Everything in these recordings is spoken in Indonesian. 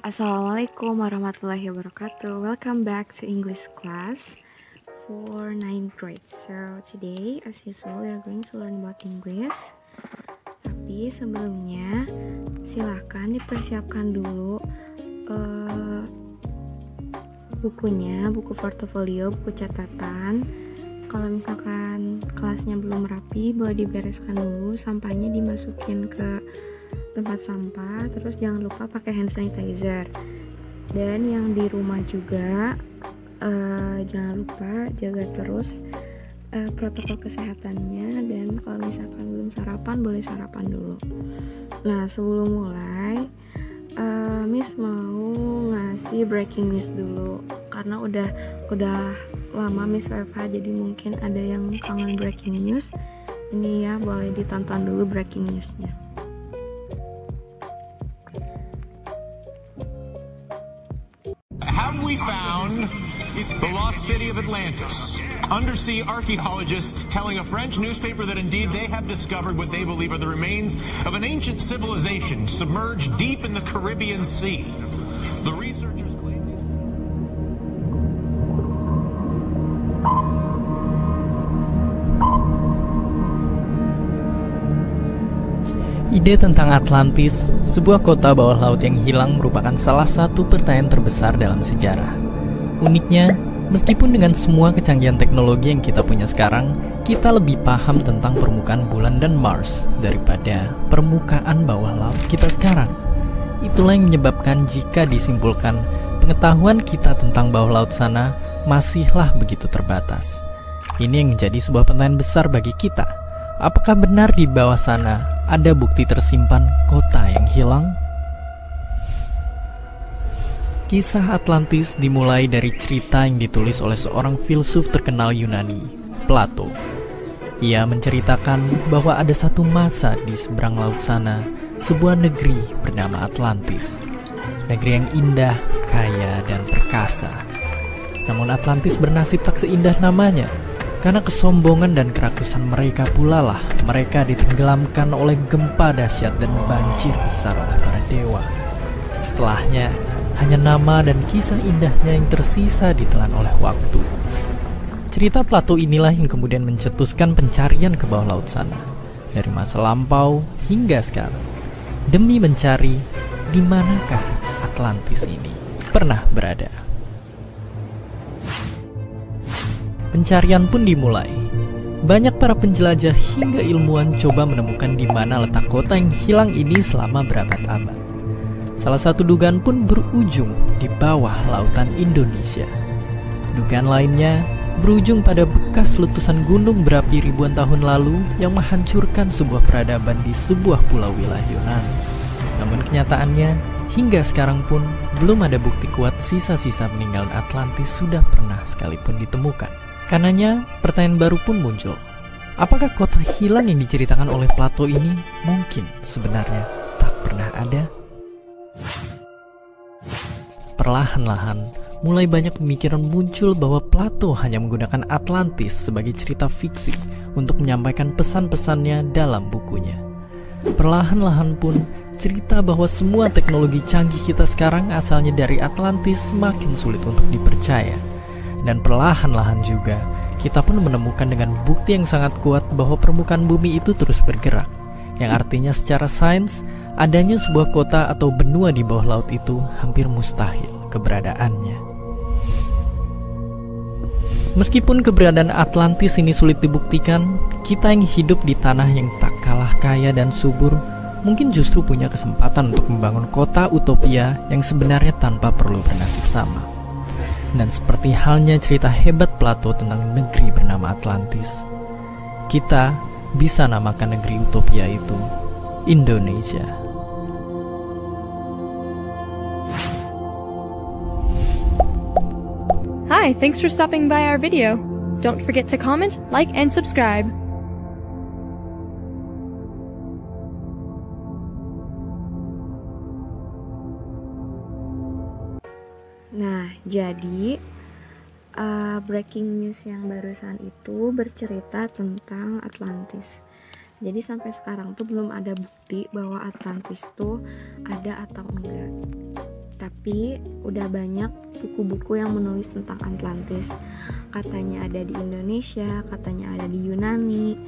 Assalamualaikum warahmatullahi wabarakatuh. Welcome back to English class for 9th grade. So today, as usual, we are going to learn about English. Tapi sebelumnya, silahkan dipersiapkan dulu bukunya, buku portofolio, buku catatan. Kalau misalkan kelasnya belum rapi, boleh dibereskan dulu, sampahnya dimasukin ke tempat sampah, terus jangan lupa pakai hand sanitizer. Dan yang di rumah juga jangan lupa jaga terus protokol kesehatannya, dan kalau misalkan belum sarapan, boleh sarapan dulu. Nah, sebelum mulai Miss mau ngasih breaking news dulu, karena udah lama Miss WFH, jadi mungkin ada yang kangen breaking news. Ini ya, boleh ditonton dulu breaking newsnya. Have we found the lost city of Atlantis? Undersea archaeologists telling a French newspaper that indeed they have discovered what they believe are the remains of an ancient civilization submerged deep in the Caribbean Sea. The researchers claim Ide tentang Atlantis, sebuah kota bawah laut yang hilang, merupakan salah satu pertanyaan terbesar dalam sejarah. Uniknya, meskipun dengan semua kecanggihan teknologi yang kita punya sekarang, kita lebih paham tentang permukaan bulan dan Mars daripada permukaan bawah laut kita sekarang. Itulah yang menyebabkan jika disimpulkan, pengetahuan kita tentang bawah laut sana masihlah begitu terbatas. Ini yang menjadi sebuah pertanyaan besar bagi kita. Apakah benar di bawah sana ada bukti tersimpan kota yang hilang? Kisah Atlantis dimulai dari cerita yang ditulis oleh seorang filsuf terkenal Yunani, Plato. Ia menceritakan bahwa ada satu masa di seberang laut sana, sebuah negeri bernama Atlantis. Negeri yang indah, kaya, dan perkasa. Namun Atlantis bernasib tak seindah namanya. Karena kesombongan dan kerakusan mereka pula lah mereka ditenggelamkan oleh gempa dahsyat dan banjir besar oleh para dewa. Setelahnya, hanya nama dan kisah indahnya yang tersisa ditelan oleh waktu. Cerita Plato inilah yang kemudian mencetuskan pencarian ke bawah laut sana, dari masa lampau hingga sekarang, demi mencari di manakah Atlantis ini pernah berada. Pencarian pun dimulai. Banyak para penjelajah hingga ilmuwan coba menemukan di mana letak kota yang hilang ini selama berabad-abad. Salah satu dugaan pun berujung di bawah lautan Indonesia. Dugaan lainnya berujung pada bekas letusan gunung berapi ribuan tahun lalu yang menghancurkan sebuah peradaban di sebuah pulau wilayah Yunani. Namun kenyataannya, hingga sekarang pun belum ada bukti kuat sisa-sisa peninggalan Atlantis sudah pernah sekalipun ditemukan. Karenanya, pertanyaan baru pun muncul. Apakah kota hilang yang diceritakan oleh Plato ini mungkin sebenarnya tak pernah ada? Perlahan-lahan, mulai banyak pemikiran muncul bahwa Plato hanya menggunakan Atlantis sebagai cerita fiksi untuk menyampaikan pesan-pesannya dalam bukunya. Perlahan-lahan pun, cerita bahwa semua teknologi canggih kita sekarang asalnya dari Atlantis semakin sulit untuk dipercaya. Dan perlahan-lahan juga, kita pun menemukan dengan bukti yang sangat kuat bahwa permukaan bumi itu terus bergerak. Yang artinya secara sains, adanya sebuah kota atau benua di bawah laut itu hampir mustahil keberadaannya. Meskipun keberadaan Atlantis ini sulit dibuktikan, kita yang hidup di tanah yang tak kalah kaya dan subur, mungkin justru punya kesempatan untuk membangun kota utopia yang sebenarnya tanpa perlu bernasib sama. Dan seperti halnya cerita hebat Plato tentang negeri bernama Atlantis, kita bisa namakan negeri utopia itu Indonesia. Hi, thanks for stopping by our video. Don't forget to comment, like, and subscribe. Nah, jadi breaking news yang barusan itu bercerita tentang Atlantis. Jadi sampai sekarang tuh belum ada bukti bahwa Atlantis tuh ada atau enggak. Tapi Tapi udah banyak buku-buku yang menulis tentang Atlantis. Katanya ada di Indonesia, katanya ada di Yunani,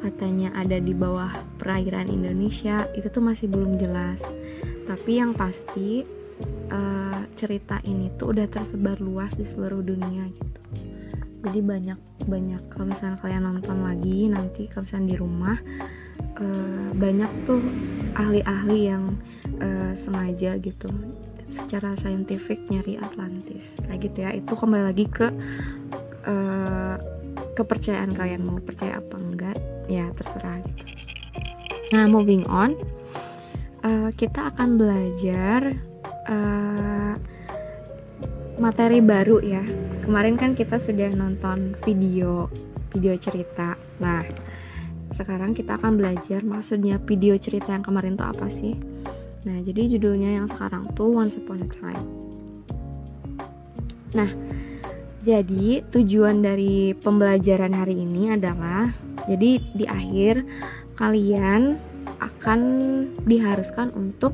katanya ada di bawah perairan Indonesia. Itu tuh masih belum jelas. Tapi yang pasti cerita ini tuh udah tersebar luas di seluruh dunia gitu. Jadi banyak kalau misalnya kalian nonton lagi nanti kalau misalnya di rumah, banyak tuh ahli-ahli yang sengaja gitu secara saintifik nyari Atlantis kayak gitu ya. Itu kembali lagi ke kepercayaan kalian, mau percaya apa enggak ya terserah gitu. Nah, moving on, kita akan belajar materi baru ya. Kemarin kan kita sudah nonton video cerita. Nah, sekarang kita akan belajar maksudnya video cerita yang kemarin tuh apa sih. Nah, jadi judulnya yang sekarang tuh Once Upon a Time. Nah, jadi tujuan dari pembelajaran hari ini adalah, jadi di akhir kalian akan diharuskan untuk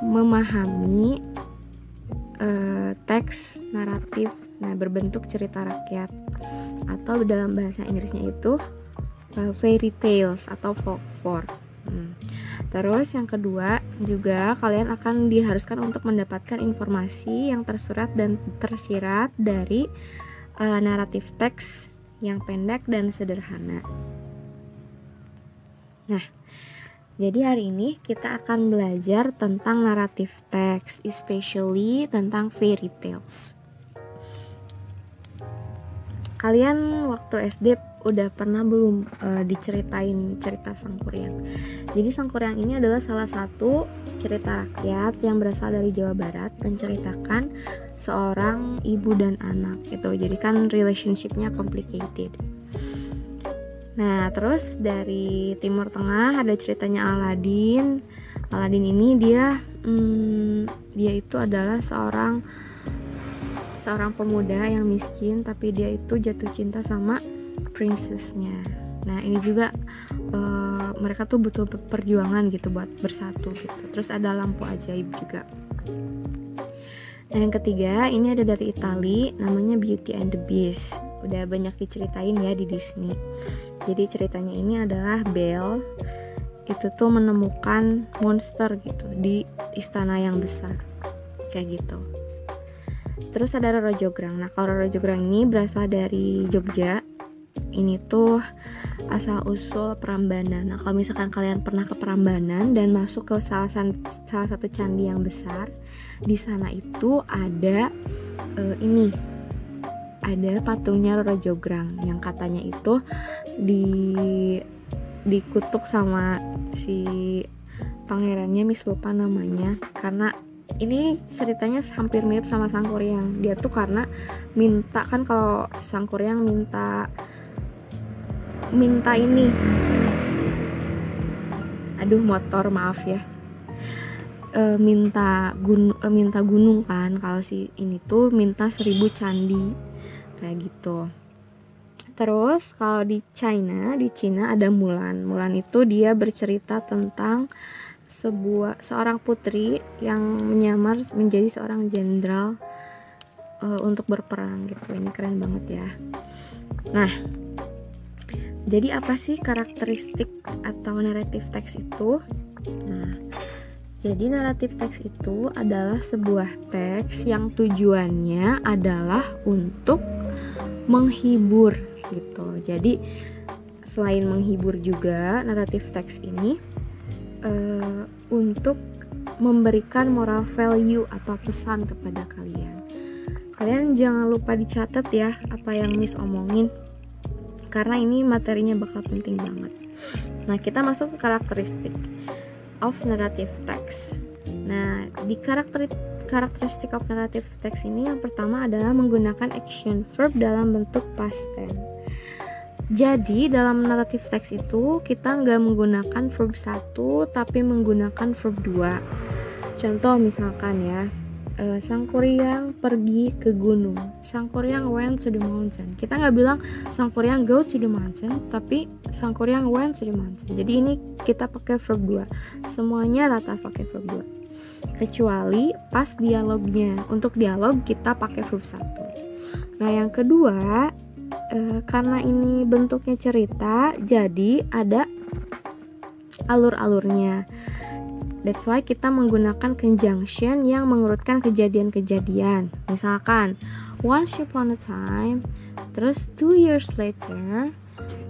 memahami teks naratif, nah berbentuk cerita rakyat, atau dalam bahasa Inggrisnya itu fairy tales atau folklore. Terus yang kedua juga kalian akan diharuskan untuk mendapatkan informasi yang tersurat dan tersirat dari naratif teks yang pendek dan sederhana. Nah, jadi hari ini kita akan belajar tentang naratif teks, especially tentang fairy tales. Kalian waktu SD udah pernah belum diceritain cerita Sangkuriang? Jadi Sangkuriang ini adalah salah satu cerita rakyat yang berasal dari Jawa Barat, menceritakan seorang ibu dan anak gitu. Jadi kan relationship-nya complicated. Nah, terus dari Timur Tengah ada ceritanya Aladin. Aladin ini dia itu adalah seorang pemuda yang miskin, tapi dia itu jatuh cinta sama princess-nya. Nah, ini juga mereka tuh butuh perjuangan gitu buat bersatu gitu. Terus ada lampu ajaib juga. Nah, yang ketiga ini ada dari Itali, namanya Beauty and the Beast. Udah banyak diceritain ya di Disney. Jadi ceritanya ini adalah Belle itu tuh menemukan monster gitu di istana yang besar kayak gitu. Terus ada Roro Jograng. Nah, kalau Roro Jograng ini berasal dari Jogja. Ini tuh asal usul Prambanan. Nah, kalau misalkan kalian pernah ke Prambanan dan masuk ke salah satu candi yang besar, di sana itu ada ada patungnya Roro Jograng yang katanya itu dikutuk sama si pangerannya, Miss lupa namanya, karena ini ceritanya hampir mirip sama Sangkuriang. Dia tuh karena minta, kan kalau Sangkuriang minta ini, aduh motor maaf ya, minta gunung kan. Kalau si ini tuh minta 1000 candi kayak gitu. Terus kalau di China ada Mulan. Mulan itu dia bercerita tentang seorang putri yang menyamar menjadi seorang jenderal untuk berperang gitu. Ini keren banget ya. Nah, jadi apa sih karakteristik atau naratif teks itu? Nah, jadi naratif teks itu adalah sebuah teks yang tujuannya adalah untuk menghibur gitu. Jadi selain menghibur juga, naratif teks ini untuk memberikan moral value atau pesan kepada kalian. Kalian jangan lupa dicatat ya apa yang Miss omongin, karena ini materinya bakal penting banget. Nah, kita masuk ke karakteristik of narrative text. Nah, di karakteristik of narrative text ini yang pertama adalah menggunakan action verb dalam bentuk past tense. Jadi dalam naratif teks itu kita nggak menggunakan verb 1 tapi menggunakan verb 2. Contoh misalkan ya, Sangkuriang pergi ke gunung. Sangkuriang went to the mountain. Kita nggak bilang Sangkuriang go to the mountain, tapi Sangkuriang went to the mountain. Jadi ini kita pakai verb 2. Semuanya rata pakai verb kecuali pas dialognya. Untuk dialog kita pakai verb 1. Nah yang kedua, karena ini bentuknya cerita, jadi ada alur-alurnya. That's why kita menggunakan conjunction yang mengurutkan kejadian-kejadian. Misalkan once upon a time, terus 2 years later,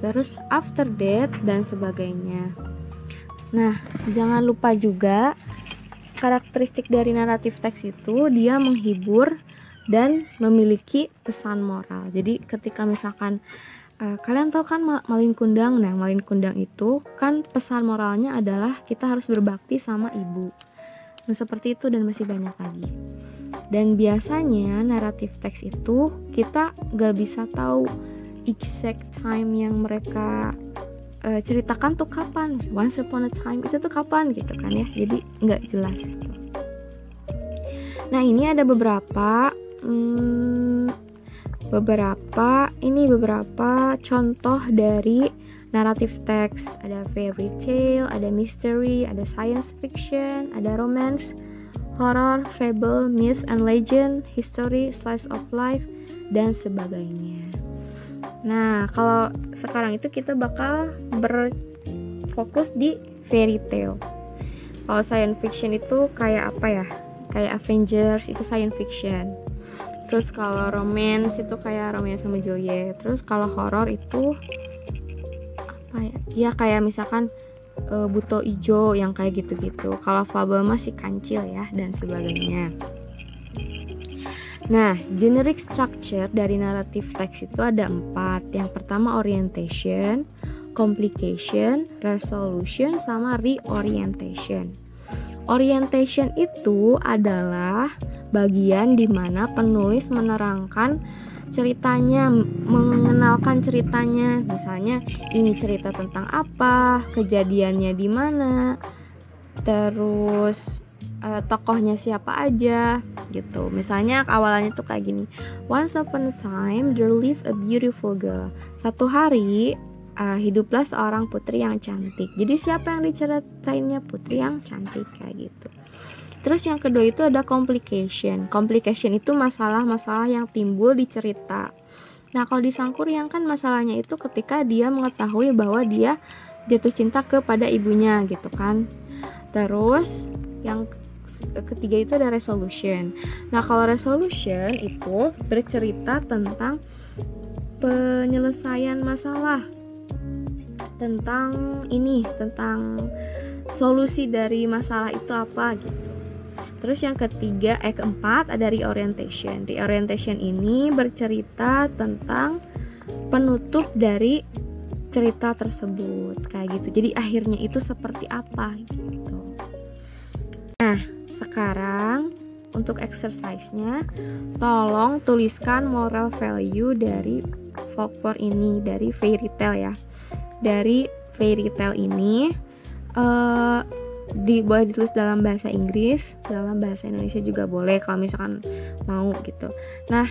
terus after that, dan sebagainya. Nah, jangan lupa juga karakteristik dari naratif teks itu dia menghibur dan memiliki pesan moral. Jadi ketika misalkan kalian tahu kan Malin Kundang. Nah, Malin Kundang itu kan pesan moralnya adalah kita harus berbakti sama ibu. Nah, seperti itu dan masih banyak lagi. Dan biasanya naratif teks itu kita gak bisa tahu exact time yang mereka ceritakan tuh kapan. Once upon a time itu tuh kapan gitu kan ya. Jadi gak jelas gitu. Nah, ini ada beberapa contoh dari naratif teks. Ada fairy tale, ada mystery, ada science fiction, ada romance, horror, fable, myth and legend, history, slice of life, dan sebagainya. Nah, kalau sekarang itu kita bakal berfokus di fairy tale. Kalau science fiction itu kayak apa ya? Kayak Avengers, itu science fiction. Terus kalau romance itu kayak Romeo sama Juliet. Terus kalau horor itu apa ya? Ya kayak misalkan Buto Ijo yang kayak gitu-gitu. Kalau fable masih Kancil ya dan sebagainya. Nah, generic structure dari naratif teks itu ada 4. Yang pertama orientation, complication, resolution, sama reorientation. Orientation itu adalah bagian di mana penulis menerangkan ceritanya, mengenalkan ceritanya. Misalnya ini cerita tentang apa, kejadiannya di mana, terus tokohnya siapa aja gitu. Misalnya awalannya tuh kayak gini. Once upon a time there lived a beautiful girl. Suatu hari hiduplah seorang putri yang cantik. Jadi siapa yang diceritainnya? Putri yang cantik kayak gitu. Terus yang kedua itu ada complication. Complication itu masalah-masalah yang timbul di cerita. Nah, kalau di Sangkuriang kan masalahnya itu ketika dia mengetahui bahwa dia jatuh cinta kepada ibunya gitu kan. Terus yang ketiga itu ada resolution. Nah, kalau resolution itu bercerita tentang penyelesaian masalah, tentang solusi dari masalah itu apa gitu. Terus yang keempat ada reorientation. Reorientation ini bercerita tentang penutup dari cerita tersebut kayak gitu. Jadi akhirnya itu seperti apa gitu. Nah, sekarang untuk exercise-nya, tolong tuliskan moral value dari folklore ini, dari fairy tale ya. Dari fairy tale ini boleh ditulis dalam bahasa Inggris, dalam bahasa Indonesia juga boleh kalau misalkan mau gitu. Nah,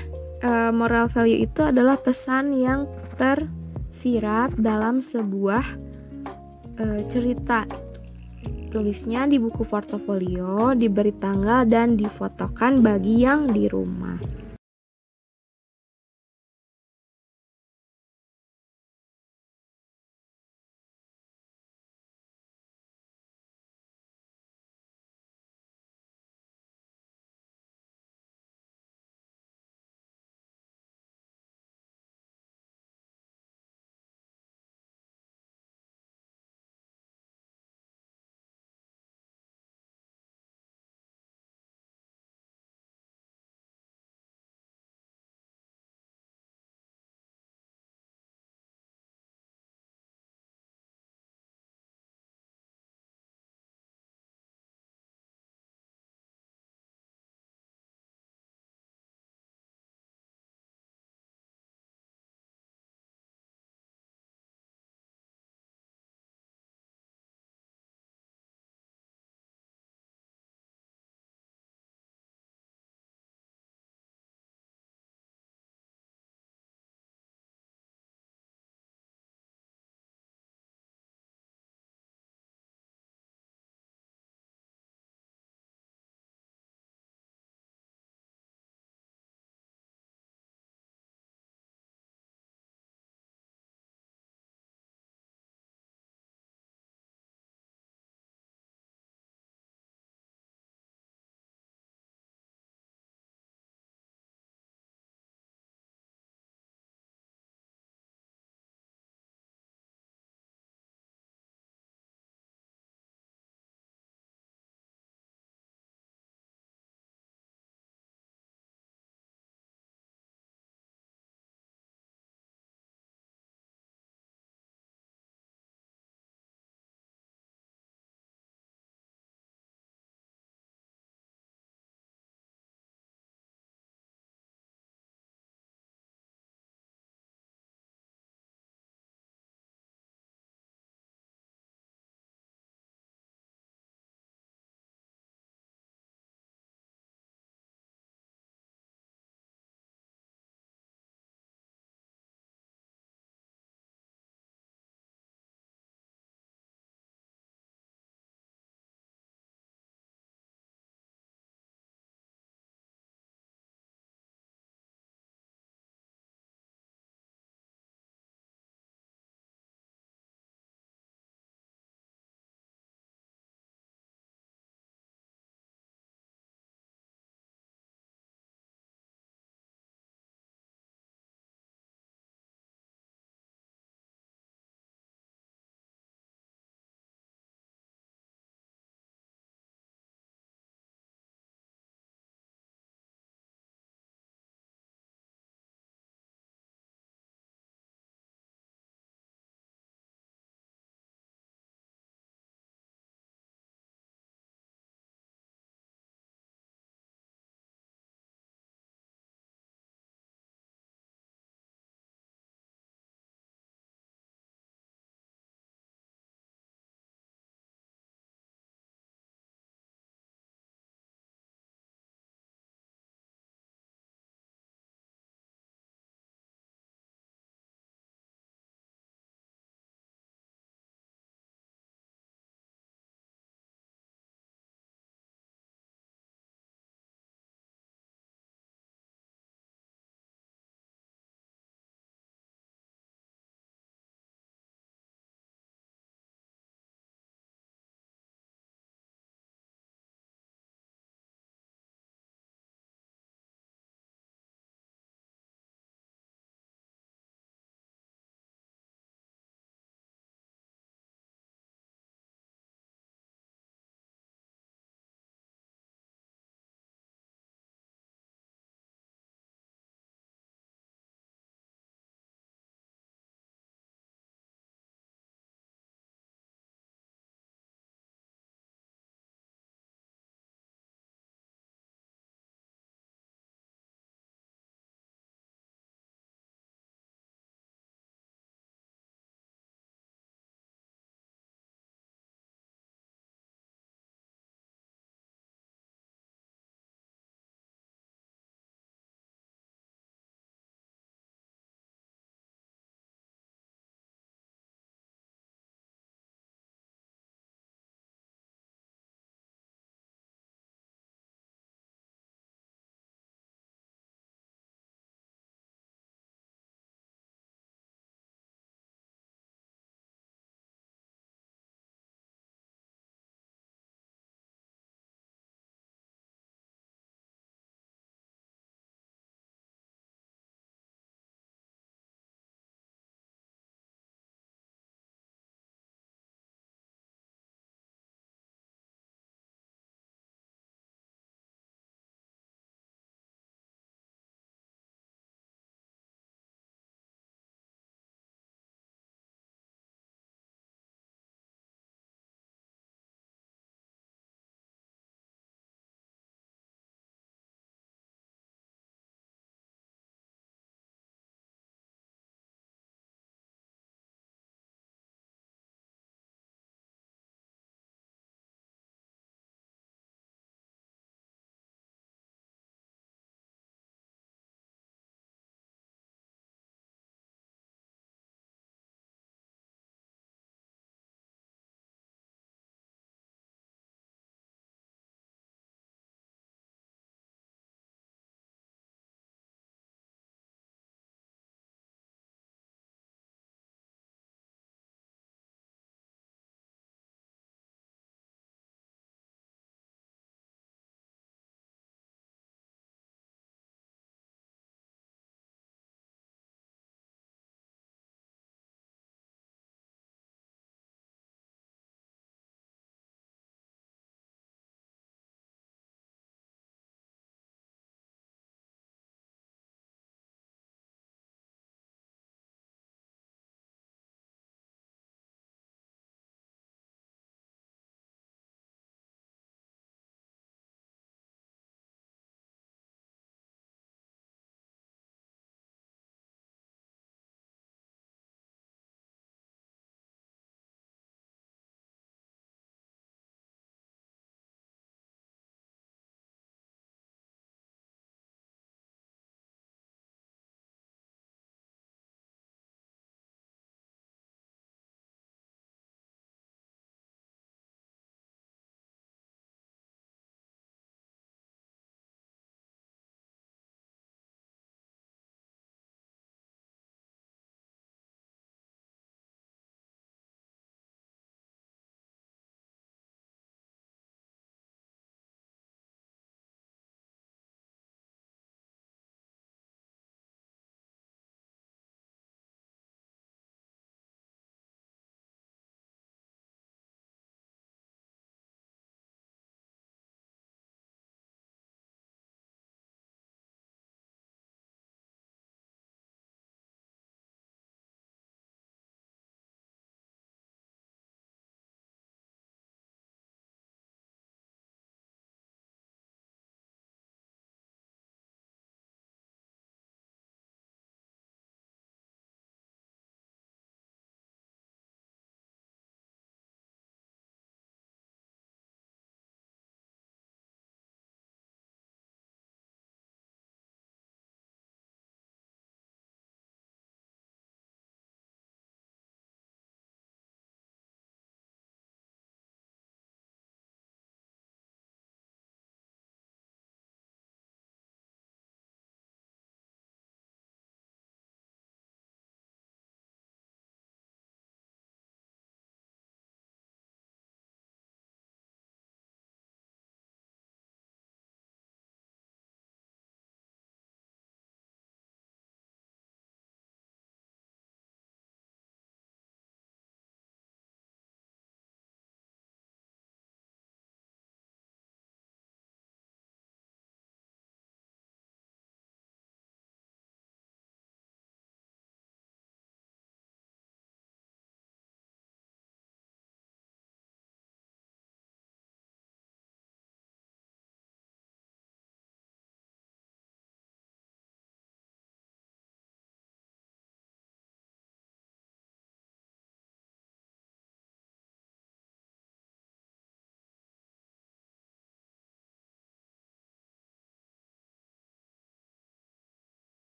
moral value itu adalah pesan yang tersirat dalam sebuah cerita. Tulisnya di buku portofolio, diberi tanggal dan difotokan bagi yang di rumah.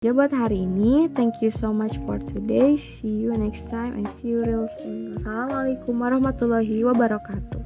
Ya buat hari ini, thank you so much for today. See you next time and see you real soon. Wassalamualaikum warahmatullahi wabarakatuh.